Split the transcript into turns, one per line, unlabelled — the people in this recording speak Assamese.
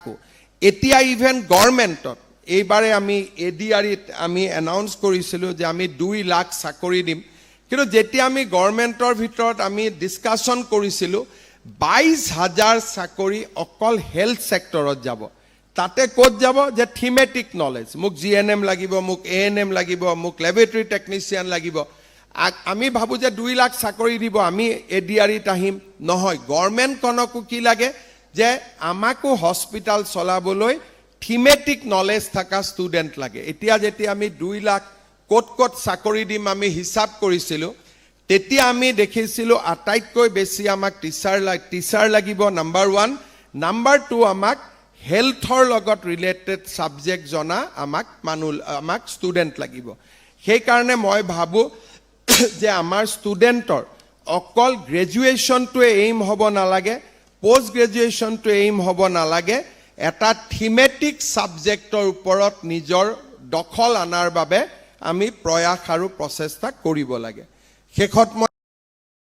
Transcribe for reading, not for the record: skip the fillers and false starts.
এতিয়া ইভেন গভৰ্ণমেণ্টত এইবাৰে আমি এডিআৰিত আমি এনাউন্স কৰিছিলোঁ যে আমি 2 লাখ চাকৰি দিম, কিন্তু যেতিয়া আমি গভৰ্ণমেণ্টৰ ভিতৰত আমি ডিছকাশ্যন কৰিছিলোঁ 22,000 চাকৰি অকল হেল্থ ছেক্টৰত যাব। তাতে ক'ত যাব যে থিমেটিক নলেজ, মোক জিএনএম লাগিব, মোক এএনএম লাগিব, মোক লেবৰেটৰী টেকনিচিয়ান লাগিব। আমি ভাবোঁ যে 2 লাখ চাকৰি দিব, আমি এডিআৰিত আহিম। নহয়, গভৰ্ণমেণ্টখনকো কি লাগে যে আমাকো হস্পিটাল চলাবলৈ থিমেটিক নলেজ থকা ষ্টুডেণ্ট লাগে। এতিয়া যেতিয়া আমি 2 লাখ ক'ত ক'ত চাকৰি দিম আমি হিচাপ কৰিছিলোঁ, তেতিয়া আমি দেখিছিলোঁ আটাইতকৈ বেছি আমাক টিচাৰ লাগিব নাম্বাৰ 1, নাম্বাৰ 2 আমাক হেল্থৰ লগত ৰিলেটেড ছাবজেক্ট জনা আমাক ষ্টুডেণ্ট লাগিব। সেইকাৰণে মই ভাবোঁ যে আমাৰ ষ্টুডেণ্টৰ অকল গ্ৰেজুৱেশ্যনটোৱে এইম হ'ব নালাগে, পোষ্ট গ্ৰেজুৱেশ্যনটো এইম হ'ব নালাগে, এটা থিমেটিক ছাবজেক্টৰ ওপৰত নিজৰ দখল আনাৰ বাবে আমি প্ৰয়াস আৰু প্ৰচেষ্টা কৰিব লাগে। শেষত মই